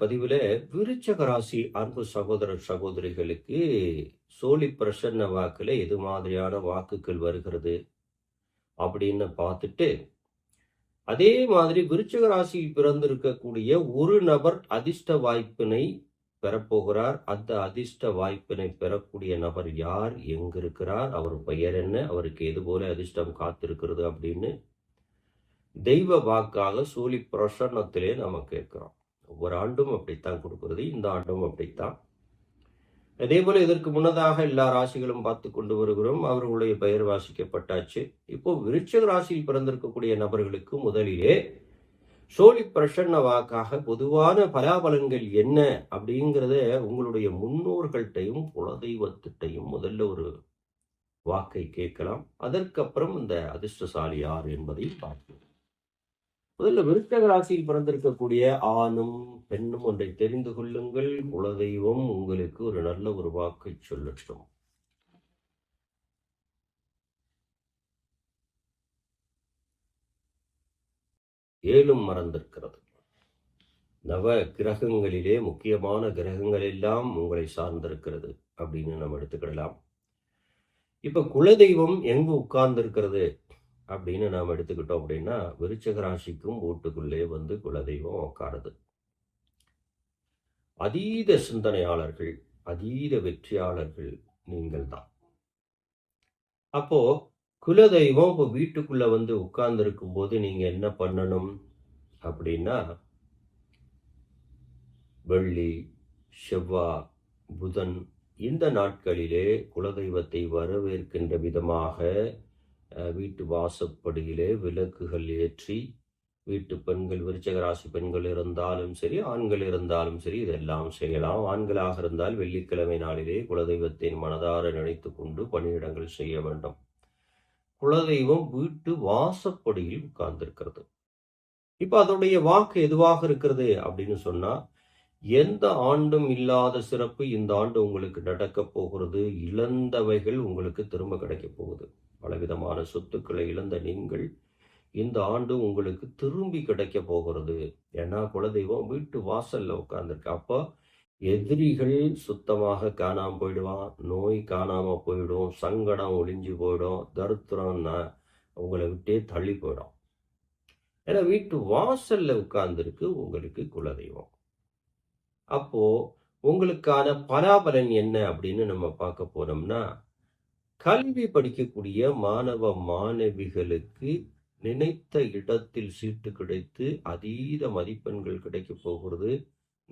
பதிவுல விருச்சக ராசி அன்பு சகோதர சகோதரிகளுக்கு சோழி பிரசன்ன வாக்குல எது மாதிரியான வாக்குகள் வருகிறது அப்படின்னு பார்த்துட்டு, அதே மாதிரி விருச்சக ராசியில் பிறந்திருக்கக்கூடிய ஒரு நபர் அதிர்ஷ்ட வாய்ப்பினை பெறப்போகிறார். அந்த அதிர்ஷ்ட வாய்ப்பினை பெறக்கூடிய நபர் யார், எங்க இருக்கிறார், அவர் பெயர் என்ன, அவருக்கு எது போல அதிர்ஷ்டம் காத்திருக்கிறது அப்படின்னு தெய்வ வாக்காக சூழி பிரசன்னத்திலே நாம கேட்கிறோம். ஒவ்வொரு ஆண்டும் அப்படித்தான் கொடுக்கிறது, இந்த ஆண்டும் அப்படித்தான். அதே போல இதற்கு முன்னதாக எல்லா ராசிகளும் பார்த்து கொண்டு வருகிறோம். அவர்களுடைய பெயர் வாசிக்கப்பட்டாச்சு. இப்போ விருச்சிக ராசியில் பிறந்திருக்கக்கூடிய நபர்களுக்கு முதலிலே சோழி பிரசன்ன வாக்காக பொதுவான பலாபலன்கள் என்ன அப்படிங்கிறத உங்களுடைய முன்னோர்கள்ட்டையும் குலதெய்வத்திட்டையும் முதல்ல ஒரு வாக்கை கேட்கலாம். அதற்கப்புறம் இந்த அதிர்ஷ்டசாலி யார் என்பதை பார்ப்போம். முதல்ல விருச்சிக ராசியில் பிறந்திருக்கக்கூடிய ஆணும் பெண்ணும் ஒன்றை தெரிந்து கொள்ளுங்கள். குலதெய்வம் உங்களுக்கு ஒரு நல்ல ஒரு வாக்கை சொல்லட்டும். ஏழும் மறந்திருக்கிறது. நவ கிரகங்களிலே முக்கியமான கிரகங்கள் எல்லாம் உங்களை சார்ந்திருக்கிறது அப்படின்னு நம்ம எடுத்துக்கிடலாம். இப்ப குலதெய்வம் எங்கு உட்கார்ந்திருக்கிறது அப்படின்னு நாம் எடுத்துக்கிட்டோம் அப்படின்னா, விருச்சிக ராசிக்கும் வீட்டுக்குள்ளே வந்து குலதெய்வம் உட்காருது. அதீத சிந்தனையாளர்கள், அதீத வெற்றியாளர்கள் நீங்கள் தான். அப்போ குலதெய்வம் இப்போ வீட்டுக்குள்ள வந்து உட்கார்ந்து இருக்கும் போது நீங்க என்ன பண்ணணும் அப்படின்னா, வெள்ளி, செவ்வாய், புதன் இந்த நாட்களிலே குலதெய்வத்தை வரவேற்கின்ற விதமாக வீட்டு வாசப்படியிலே விளக்குகள் ஏற்றி, வீட்டு பெண்கள், விருச்சிக ராசி பெண்கள் இருந்தாலும் சரி, ஆண்கள் இருந்தாலும் சரி, இதெல்லாம் செய்யலாம். ஆண்களாக இருந்தால் வெள்ளிக்கிழமை நாளிலே குலதெய்வத்தின் மனதார நினைத்து கொண்டு பணியிடங்கள் செய்ய வேண்டும். குலதெய்வம் வீட்டு வாசப்படியில் உட்கார்ந்திருக்கிறது. இப்ப அதனுடைய வாக்கு எதுவாக இருக்கிறது அப்படின்னு சொன்னா, எந்த ஆண்டும் இல்லாத சிறப்பு இந்த ஆண்டு உங்களுக்கு நடக்க போகிறது. இழந்தவைகள் உங்களுக்கு திரும்ப கிடைக்க போகுது. பலவிதமான சொத்துக்களை இழந்த நீங்கள் இந்த ஆண்டு உங்களுக்கு திரும்பி கிடைக்க போகிறது. ஏன்னா குலதெய்வம் வீட்டு வாசல்ல உட்கார்ந்துருக்கு. அப்போ எதிரிகள் சுத்தமாக காணாம போயிடுவான், நோய் காணாம போயிடும், சங்கடம் ஒளிஞ்சு போயிடும், தரித்திரம் உங்களை விட்டே தள்ளி போயிடும். ஏன்னா வீட்டு வாசல்ல உட்கார்ந்துருக்கு உங்களுக்கு குலதெய்வம். அப்போ உங்களுக்கான பலாபலன் என்ன அப்படின்னு நம்ம பார்க்க போனோம்னா, கல்வி படிக்கக்கூடிய மாணவ மாணவிகளுக்கு நினைத்த இடத்தில் சீட்டு கிடைத்து அதீத மதிப்பெண்கள் கிடைக்க போகிறது.